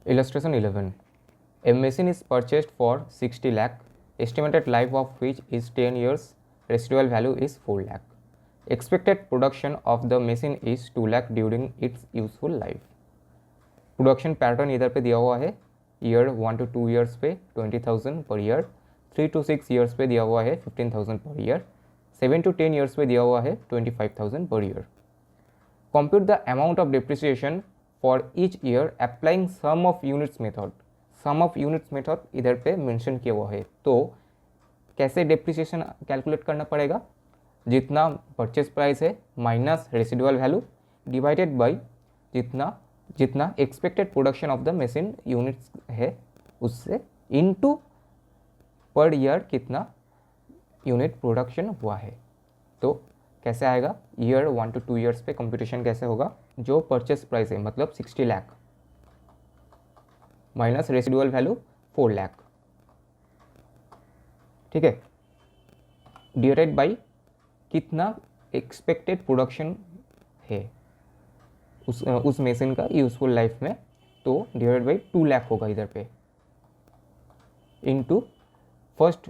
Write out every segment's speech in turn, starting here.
Illustration 11. A machine is purchased for 60 lakh, estimated life of which is 10 years, residual value is 4 lakh. Expected production of the machine is 2 lakh during its useful life. Production pattern इधर पे दिया हुआ है, year 1 to 2 years पे 20,000 per year, 3 to 6 years पे दिया हुआ है 15,000 पर ईयर, 7 to 10 ईयर्स पे दिया हुआ है 25,000 पर year. Compute the amount of depreciation for each year applying sum of units method. Sum of units method इधर पे मेंशन किया हुआ है. तो कैसे डिप्रिसिएशन कैलकुलेट करना पड़ेगा? जितना परचेज प्राइस है minus residual value divided by जितना expected production of the machine units है उससे इनटू पर ईयर कितना यूनिट प्रोडक्शन हुआ है. तो कैसे आएगा? ईयर 1 to 2 ईयर्स पे कंप्यूटेशन कैसे होगा? जो परचेस प्राइस है मतलब 60 lakh minus residual value 4 lakh, ठीक है, डिवाइडेड बाय कितना एक्सपेक्टेड प्रोडक्शन है उस मशीन का यूजफुल लाइफ में, तो डिवाइडेड बाय 2 लाख होगा इधर पे, इनटू फर्स्ट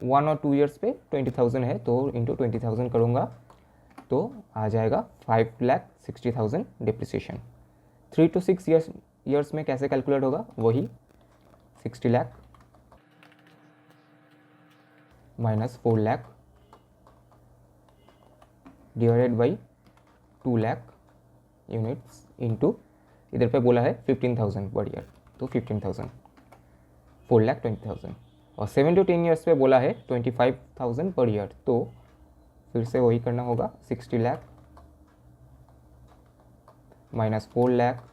1 और 2 ईयर्स पे 20,000 है तो इंटू 20,000 करूँगा तो आ जाएगा 5,60,000 डिप्रिसिएशन. 3 to 6 ईयर्स में कैसे कैलकुलेट होगा? वही 60 lakh minus 4 lakh divided by 2 lakh units into इधर पे बोला है 15,000 पर ईयर तो 15,000, 4,20,000. और 7 to 10 ईयर्स पे बोला है 25,000 पर ईयर, तो फिर से वही करना होगा 60 lakh minus 4 lakh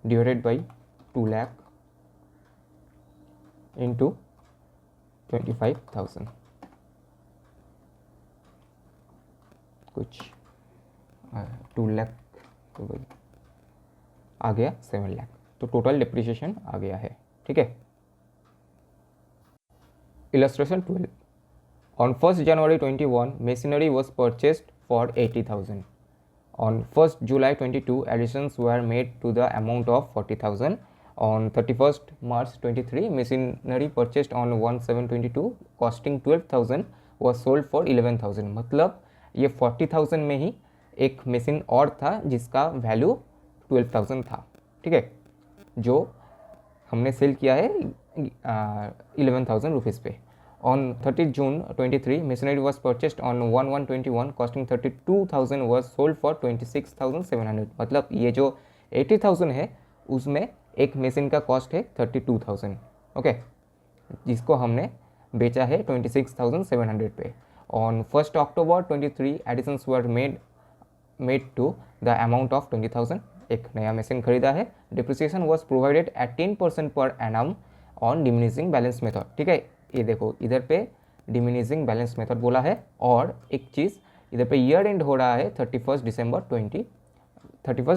divided by 2 lakh into 25,000, कुछ 2 लाख तो भाई आ गया 7 लाख. तो टोटल डिप्रिसिएशन आ गया है, ठीक है. Illustration 12. On 1st January 21 machinery was purchased for 80,000. On 1st July 22 additions were made to the amount of 40,000. On 31st March 23 machinery purchased on 1/7/22 costing 12,000 was sold for 11,000. मतलब ये 40,000 में ही एक मशीन और था जिसका वैल्यू 12,000 था, ठीक है, जो हमने सेल किया है 11,000 रुपीज़ पे. On 30th June 23 machinery was purchased on 1/1/21 costing 32,000 was sold for 26,700. मतलब ये जो 80,000 है उसमें एक मशीन का कॉस्ट है 32,000, ओके, जिसको हमने बेचा है 26,700 पे. On 1st October 23 additions were made to the amount of 20,000. एक नया मशीन खरीदा है. Depreciation was provided eight 10% per annum on diminishing balance method. ठीक है, ये देखो इधर पे डिमिनिशिंग बैलेंस मेथड बोला है. और एक चीज़ इधर पे ईयर एंड हो रहा है 31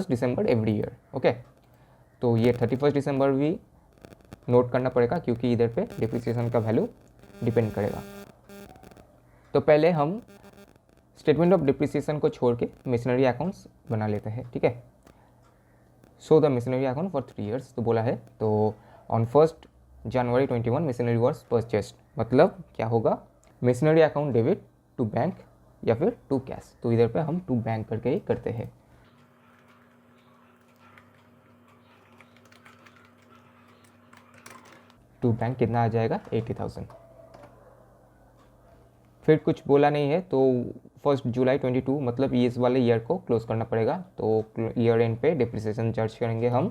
दिसंबर एवरी ईयर, ओके. तो ये 31 दिसंबर भी नोट करना पड़ेगा क्योंकि इधर पे डिप्रिसिएशन का वैल्यू डिपेंड करेगा. तो पहले हम स्टेटमेंट ऑफ डिप्रिसिएशन को छोड़ के मशीनरी अकाउंट्स बना लेते हैं, ठीक है. So the machinery account for 3 years तो बोला है. तो on 1st January 21 machinery was purchased, मतलब क्या होगा, machinery account debit to bank या फिर टू कैश. तो इधर पे हम टू बैंक करके ही करते हैं. टू बैंक कितना आ जाएगा 80,000. फिर कुछ बोला नहीं है तो 1st July 22 मतलब इस वाले ईयर को क्लोज करना पड़ेगा. तो ईयर एंड पे डिप्रिसिएशन चार्ज करेंगे हम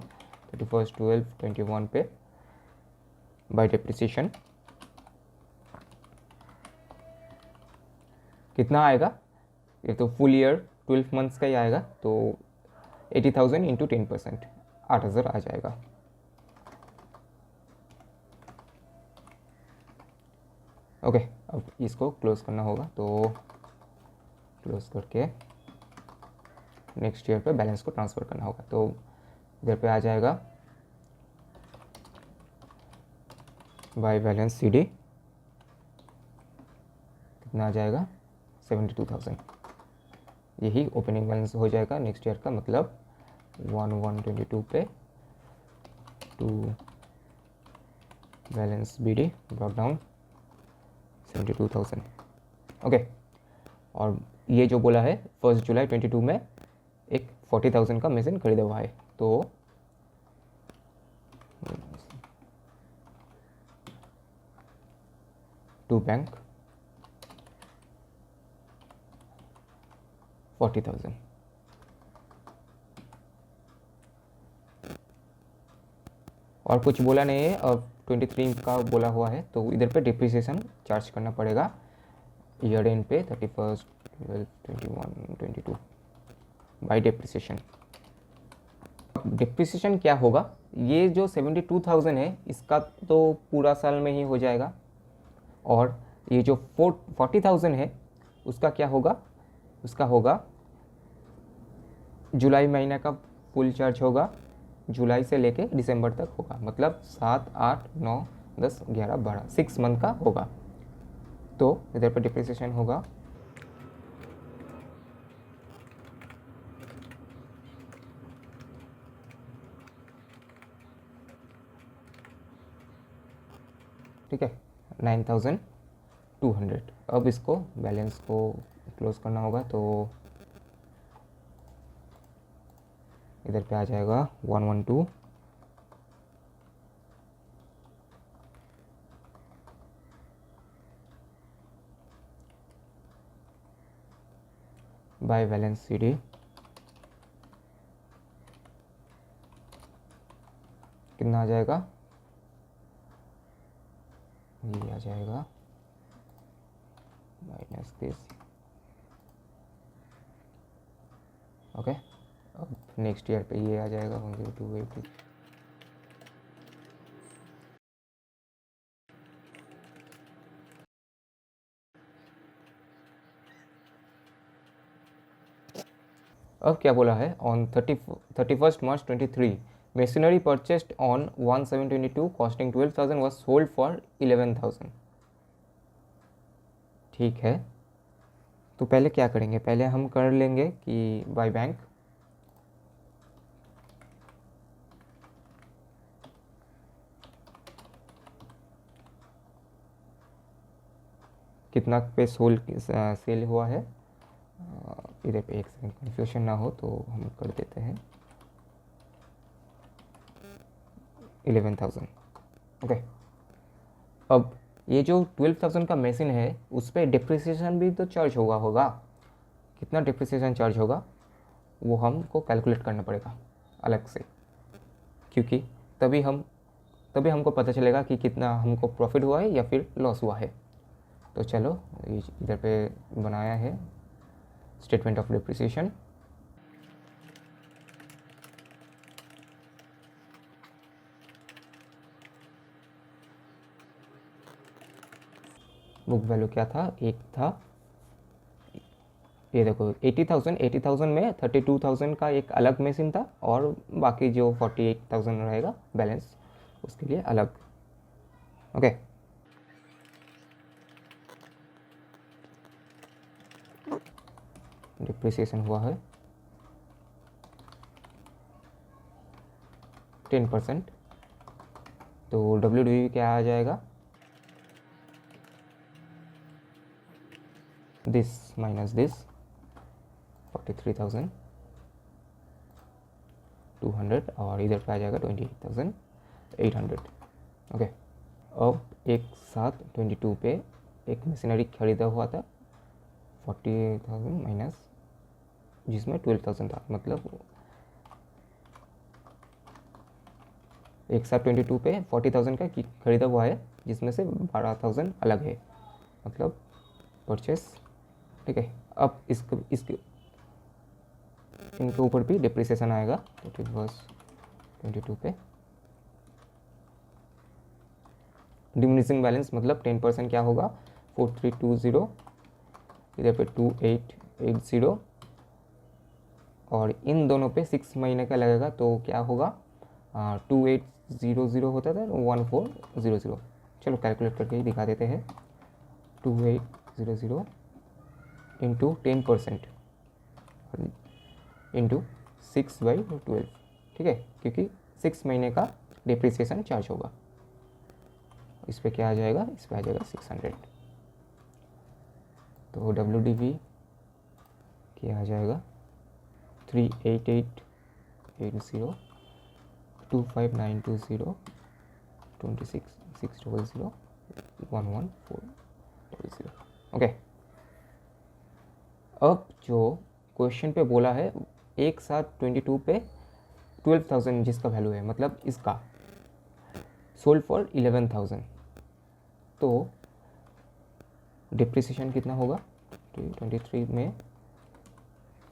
31/12/21 पे बाय डिप्रिसिएशन. कितना आएगा, ये तो फुल ईयर 12 मंथ्स का ही आएगा. तो 80,000 इंटू 10% 8,000 आ जाएगा. ओके, अब इसको क्लोज करना होगा. तो क्लोज करके नेक्स्ट ईयर पे बैलेंस को ट्रांसफ़र करना होगा. तो इधर पे आ जाएगा बाय बैलेंस सी डी कितना आ जाएगा 72,000. यही ओपनिंग बैलेंस हो जाएगा नेक्स्ट ईयर का. मतलब 1122 पे to balance B D brought down 72,000। Okay, और ये जो बोला है 1 जुलाई 22 में एक 40,000 का मशीन खरीदा हुआ है, तो टू बैंक 40,000। और कुछ बोला नहीं है, और 23 का बोला हुआ है, तो इधर पे डिप्रिसिएशन चार्ज करना पड़ेगा ईयर एंड पे 31, 12, 21, 22 बाई डिप्रिसिएशन। डिप्रिसिएशन क्या होगा, ये जो 72,000 है इसका तो पूरा साल में ही हो जाएगा, और ये जो 40,000 है उसका क्या होगा, उसका होगा जुलाई महीने का फुल चार्ज होगा, जुलाई से लेके दिसंबर तक होगा, मतलब 7, 8, 9, 10, 11, 12 6 मंथ का होगा। तो इधर पर डिप्रिसिएशन होगा ठीक है 9,200। अब इसको बैलेंस को क्लोज करना होगा, तो इधर पे आ जाएगा 112 बाय बैलेंस सी डी, कितना आ जाएगा, ये आ जाएगा माइनस दिस। ओके, अब नेक्स्ट ईयर पे ये आ जाएगा 10280। अब क्या बोला है, on 31st March 23 machinery purchased on 1722 costing 12,000 was sold for 11,000। ठीक है, तो पहले क्या करेंगे, पहले हम कर लेंगे कि बाय बैंक कितना पे सेल हुआ है, इधर पे एक सेकंड कन्फ्यूजन ना हो तो हम कर देते हैं 11,000। ओके, अब ये जो 12,000 का मशीन है उस पर डिप्रिसिएशन भी तो चार्ज होगा। कितना डिप्रिसिएशन चार्ज होगा वो हमको कैलकुलेट करना पड़ेगा अलग से, क्योंकि तभी हमको पता चलेगा कि कितना हमको प्रॉफिट हुआ है या फिर लॉस हुआ है। तो चलो इधर पे बनाया है statement of depreciation. Book value क्या था, एक था, ये देखो 80,000 में 32,000 का एक अलग मशीन था, और बाकी जो 48,000 रहेगा बैलेंस उसके लिए अलग। ओके, डिप्रिसिएशन हुआ है 10%, तो WDV क्या आ जाएगा, दिस माइनस दिस 43,200, और इधर पे आ जाएगा 28,800। ओके, अब एक साथ 22 पे एक मशीनरी खरीदा हुआ था 40,000 माइनस जिसमें 12,000 था, मतलब एक साथ 22 पे 40,000 का खरीदा हुआ है जिसमें से 12,000 अलग है, मतलब परचेस। ठीक है, अब इसके इनके ऊपर भी डिप्रिसिएशन आएगा 22 पे। डिमिनिशिंग बैलेंस मतलब 10% क्या होगा 4320, इधर पे 2880, और इन दोनों पे 6 महीने का लगेगा, तो क्या होगा 2800 होता था 1400। चलो कैलकुलेट करके ही दिखा देते हैं, 2800 इंटू 10% इंटू 6/12, ठीक है, क्योंकि 6 महीने का डिप्रिसिएशन चार्ज होगा। इस पर क्या आ जाएगा, इस पर आ जाएगा 600। तो WDV क्या आ जाएगा 38880 25920 26 600 11400। ओके, अब जो क्वेश्चन पे बोला है एक साथ 22 पे 12,000 जिसका वैल्यू है, मतलब इसका सोल्ड फॉर 11,000, तो डिप्रिसिएशन कितना होगा, 23 में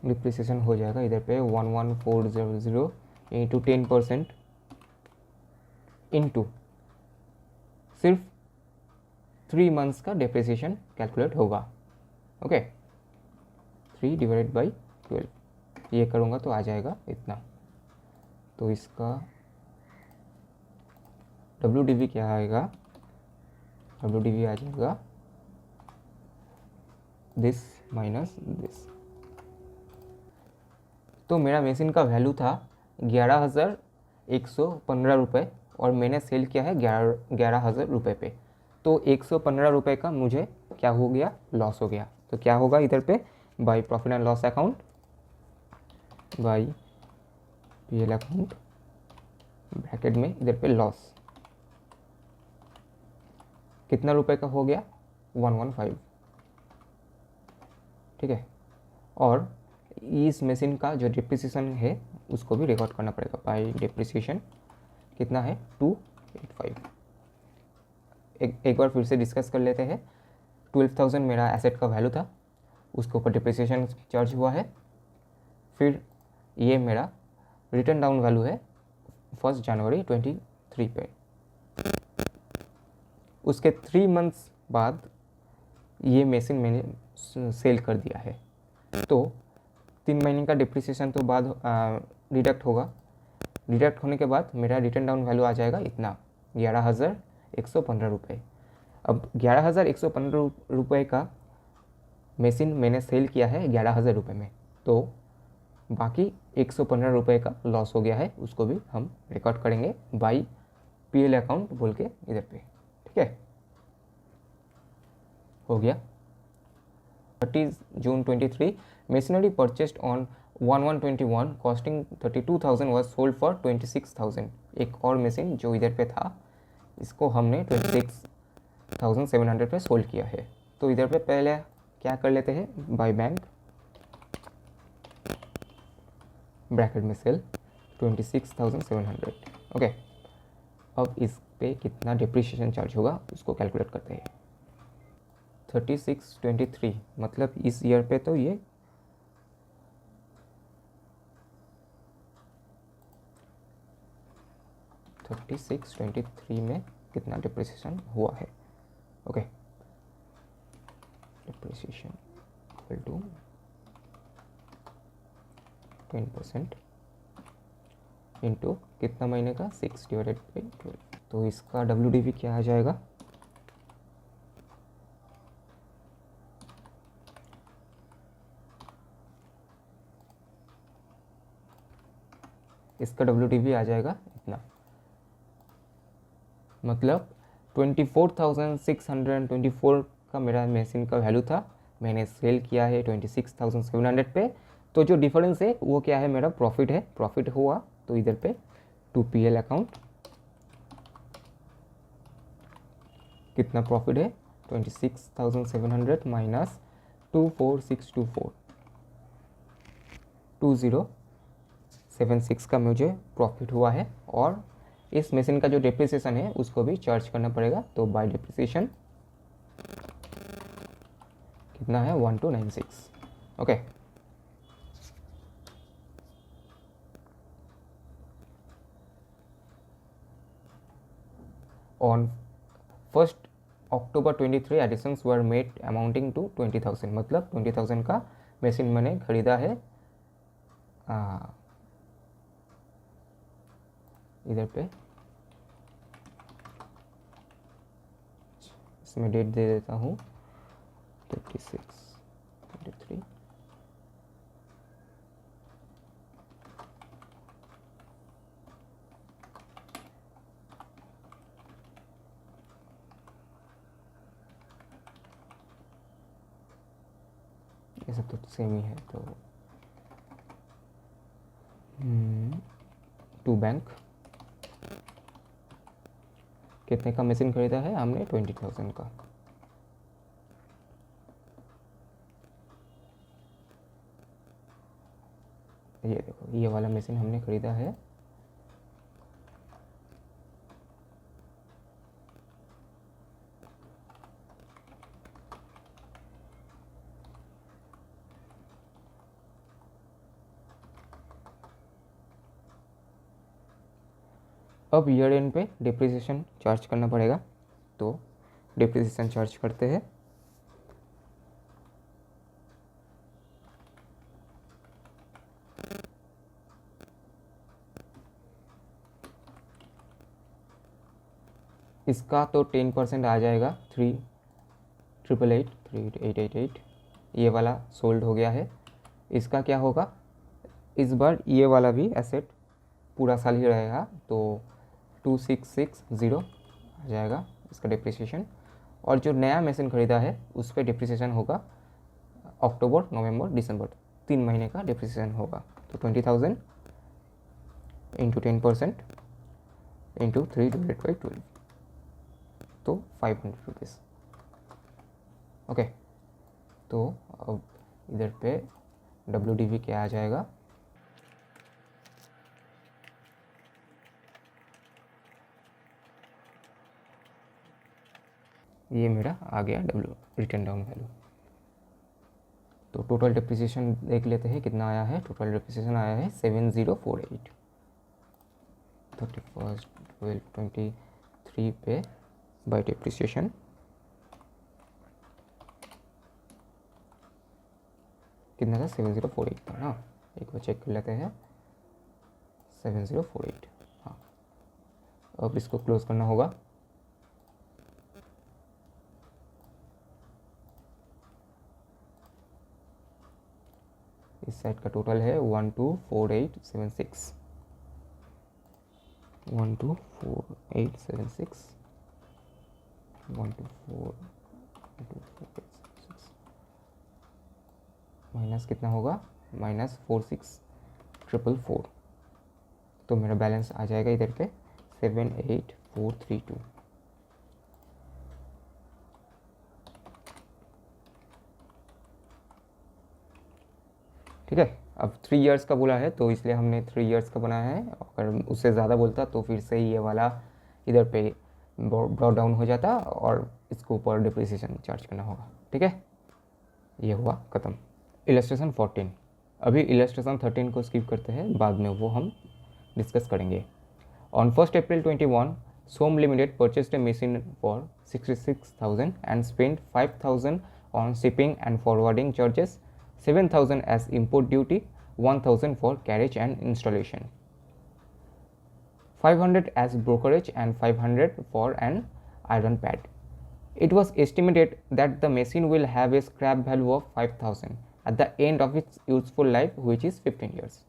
डिप्रिसिएशन हो जाएगा इधर पे 11400 इंटू 10% इंटू सिर्फ 3 मंथ्स का डिप्रिसिएशन कैलकुलेट होगा। ओके, 3/12 ये करूँगा तो आ जाएगा इतना। तो इसका WDV क्या आएगा, WDV आ जाएगा दिस माइनस दिस। तो मेरा मशीन का वैल्यू था 11,115 रुपये और मैंने सेल किया है 11,000 रुपये पे। तो 115 रुपये का मुझे क्या हो गया, लॉस हो गया। तो क्या होगा इधर पे, by profit and loss account, by PL account, bracket में इधर पे लॉस कितना रुपए का हो गया, 115, ठीक है। और इस मशीन का जो डिप्रिसिएशन है उसको भी रिकॉर्ड करना पड़ेगा। बाय डिप्रिसिएशन कितना है, 285। एक बार फिर से डिस्कस कर लेते हैं। 12,000 मेरा एसेट का वैल्यू था, उसके ऊपर डिप्रिसिएशन चार्ज हुआ है। फिर ये मेरा रिटर्न डाउन वैल्यू है 1 जनवरी 23 पे। उसके 3 मंथ्स बाद ये मशीन मैंने सेल कर दिया है। तो 3 महीने का डिप्रिसिएशन तो बाद डिडक्ट होगा। डिडक्ट होने के बाद मेरा रिटर्न डाउन वैल्यू आ जाएगा इतना, 11,115 रुपये। अब 11,115 रुपये का मशीन मैंने सेल किया है 11,000 रुपये में, तो बाकी 115 रुपये का लॉस हो गया है, उसको भी हम रिकॉर्ड करेंगे बाई PL अकाउंट बोल के इधर पे, ठीक है। हो गया। 30 जून 23 machinery purchased on 1121 costing 32,000 was sold for 26,000। एक और मशीन जो इधर पे था इसको हमने 26,700 पे सोल्ड किया है। तो इधर पे पहले क्या कर लेते हैं, बाय बैंक ब्रैकेट में सेल 26,700। ओके, अब इस पे कितना डिप्रिसिएशन चार्ज होगा उसको कैलकुलेट करते हैं। 3623 मतलब इस ईयर पे तो ये 3623 में कितना डिप्रिसिएशन हुआ है। Okay, depreciation equal to 10% into कितना महीने का, 6/12। तो इसका WDV क्या आ जाएगा, इसका WDV आ जाएगा इतना, मतलब 24,624 का मेरा मशीन का वैल्यू था, मैंने सेल किया है 26,700 पे। तो जो डिफरेंस है वो क्या है, मेरा प्रॉफिट है, प्रॉफिट हुआ तो इधर पे 2 PL अकाउंट कितना प्रॉफिट है, 26,700 माइनस 24,624 2076 का मुझे प्रॉफिट हुआ है। और इस मशीन का जो डिप्रिसिएशन है उसको भी चार्ज करना पड़ेगा। तो बाय डिप्रिसिएशन कितना है, 1296। Okay, on 1 October 23 additions were made amounting to 20,000, मतलब 20,000 का मशीन मैंने खरीदा है। इधर पे इसमें डेट दे देता हूँ 36 23 ये सब तो सेम ही है। तो टू बैंक कितने का मशीन खरीदा है हमने? 20,000 का। ये देखो, ये वाला मशीन हमने खरीदा है अब ईयर एंड पे डिप्रिसिएशन चार्ज करना पड़ेगा, तो डिप्रिसिएशन चार्ज करते हैं। इसका तो 10% आ जाएगा, 3,888,888 ये वाला सोल्ड हो गया है। इसका क्या होगा, इस बार ये वाला भी एसेट पूरा साल ही रहेगा, तो 2660 आ जाएगा इसका डिप्रिसिएशन। और जो नया मशीन ख़रीदा है उस पर डिप्रिसिएशन होगा अक्टूबर, नवंबर, दिसंबर, 3 महीने का डिप्रिसिएशन होगा। तो 20,000 इंटू 10% इंटू 3 डिवाइडेड बाई 12, तो 500 रुपीज़। ओके, तो अब इधर पे WDV क्या आ जाएगा, ये मेरा आ गया रिटर्न डाउन वैल्यू। तो टोटल डिप्रिसिएशन देख लेते हैं कितना आया है। टोटल डिप्रिसिएशन आया है 7048, 31/12/23 पे बाय डिप्रिसिएशन कितना था, 7048 था ना। एक बार चेक कर लेते हैं, 7048। हाँ, अब इसको क्लोज करना होगा। इस साइड का टोटल है 124876, 124876, 124876 माइनस कितना होगा, -46,444। तो मेरा बैलेंस आ जाएगा इधर पे 78432। ठीक है, अब 3 इयर्स का बोला है तो इसलिए हमने 3 इयर्स का बनाया है। अगर उससे ज़्यादा बोलता तो फिर से ये वाला इधर पे ब्रॉड डाउन हो जाता और इसको ऊपर डिप्रिसिएशन चार्ज करना होगा। ठीक है, ये हुआ ख़त्म। इलस्ट्रेशन 14। अभी इलस्ट्रेशन 13 को स्किप करते हैं, बाद में वो हम डिस्कस करेंगे। On 1 April 21, Som limited purchased a machine for 66,000 and spent 5,000 on shipping and forwarding charges, 7,000 as import duty, 1,000 for carriage and installation, 500 as brokerage and 500 for an iron pad. It was estimated that the machine will have a scrap value of 5,000 at the end of its useful life, which is 15 years.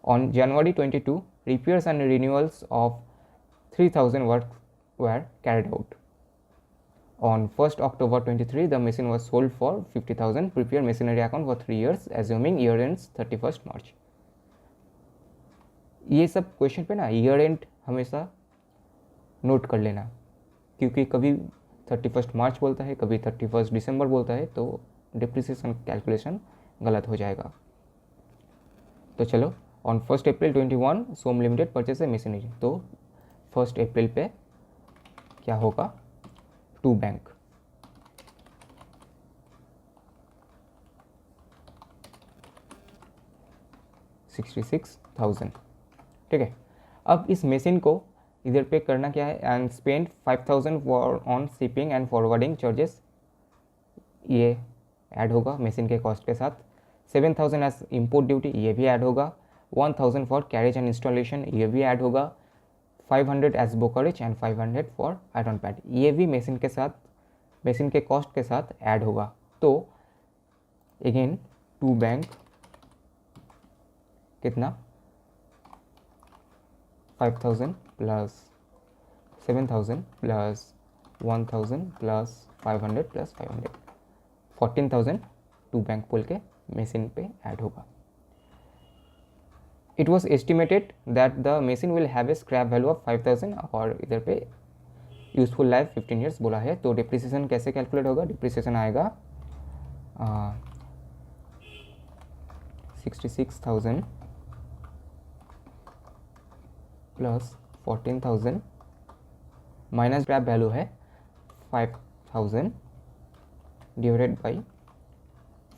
On January 22, repairs and renewals of 3,000 were carried out. On 1st October 23, the machine was sold for 50,000. Prepare machinery account for 3 years, assuming year ends 31st March. ये सब question पे ना year and हमेशा note कर लेना, क्योंकि कभी 31 मार्च बोलता है, कभी 31 दिसंबर बोलता है, तो डिप्रिसिएशन कैलकुलेशन गलत हो जाएगा। तो चलो, on 1 April 21 Som limited purchase है मशीनरी, तो 1 April पे क्या होगा, टू बैंक 66,000। ठीक है, अब इस मशीन को इधर पे करना क्या है, and spend 5,000 on shipping and forwarding charges, ये ऐड होगा मशीन के कॉस्ट के साथ। 7,000 एज इम्पोर्ट ड्यूटी, ये भी ऐड होगा। 1,000 फॉर कैरेज एंड इंस्टॉलेशन, ये भी ऐड होगा। 500 as brokerage and 500 for iron pad, ये भी मशीन के साथ, मशीन के कॉस्ट के साथ ऐड होगा। तो अगेन टू बैंक कितना, 5,000 plus 7,000 plus 1,000 plus 500 plus 500, 14,000 to bank बोल के मशीन पे ऐड होगा। It was estimated that the machine will have a scrap value of 5000 और इधर पे यूजफुल लाइफ 15 ईयर्स बोला है। तो डिप्रिसिएशन कैसे कैलकुलेट होगा? डिप्रिसिएशन आएगा 66,000 प्लस 14,000 माइनस स्क्रैप वैल्यू है 5,000 डिवाइडेड बाई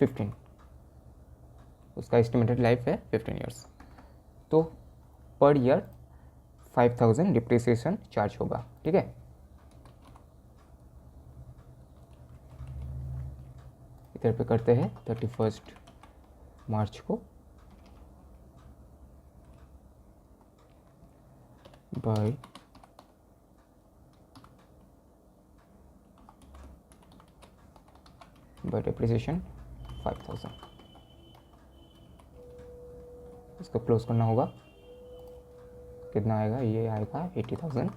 15, उसका एस्टिमेटेड लाइफ है 15 ईयर्स। तो पर ईयर 5,000 डिप्रिसिएशन चार्ज होगा। ठीक है, इधर पे करते हैं 31 मार्च को बाय डिप्रिसिएशन 5,000, इसको क्लोज करना होगा। कितना आएगा? ये आएगा 80,000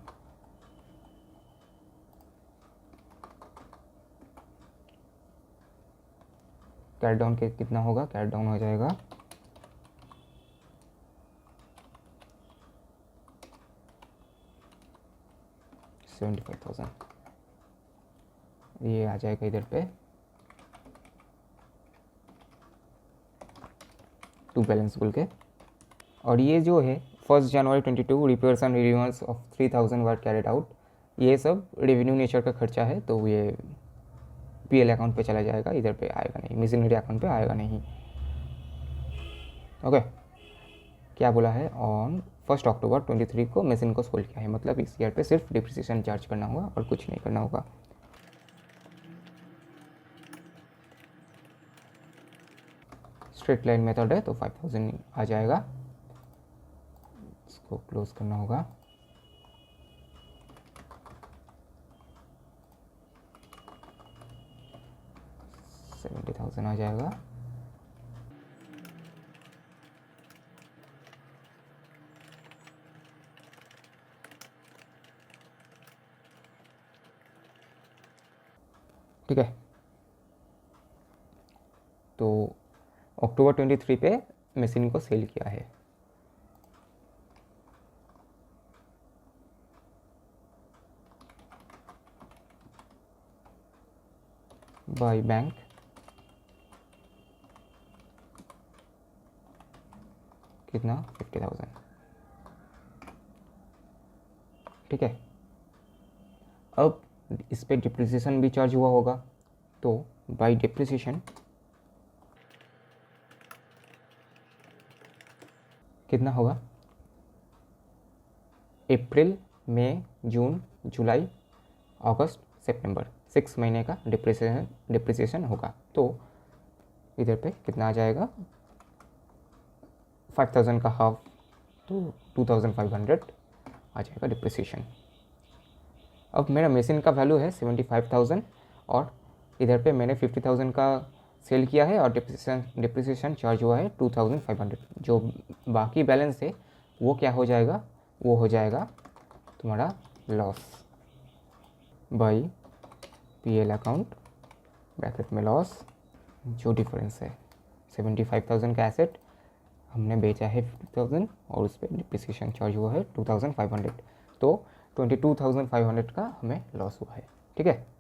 कैट डाउन के कितना होगा? कैट डाउन हो जाएगा 75,000, ये आ जाएगा इधर पे टू बैलेंस बोल के। और ये जो है 1 जनवरी 22 repairs and renewals of 3,000 were carried out, ये सब रेवेन्यू नेचर का खर्चा है, तो ये पीएल अकाउंट पे चला जाएगा, इधर पे आएगा नहीं, मशीनरी अकाउंट पे आएगा नहीं। ओके, क्या बोला है? ऑन 1 अक्टूबर 23 को मशीन को सोल्ड किया है, मतलब इस ईयर पे सिर्फ डिप्रिसिएशन चार्ज करना होगा और कुछ नहीं करना होगा। स्ट्रेट लाइन मेथड है तो 5,000 आ जाएगा, इसको क्लोज करना होगा। $70,000 आ जाएगा। ठीक है, तो अक्टूबर 23 पे मशीन को सेल किया है। बाय बैंक कितना? 50,000। ठीक है, अब इस पे डिप्रिसिएशन भी चार्ज हुआ होगा, तो बाय डिप्रिसिएशन कितना होगा? अप्रैल, मई, जून, जुलाई, अगस्त, सितंबर, 6 महीने का डिप्रिसिएशन होगा। तो इधर पे कितना आ जाएगा? 5,000 का हाफ, तो 2,500 आ जाएगा डिप्रिसिएशन। अब मेरा मशीन का वैल्यू है 75,000 और इधर पे मैंने 50,000 का सेल किया है और डिप्रिसिएशन चार्ज हुआ है 2,500। जो बाकी बैलेंस है वो क्या हो जाएगा? वो हो जाएगा तुम्हारा loss by PL account bracket में लॉस। जो डिफरेंस है 75,000 का एसेट हमने बेचा है 50,000 और उस पर डिप्रिसिएशन चार्ज हुआ है 2,500, तो 22,500 का हमें लॉस हुआ है। ठीक है।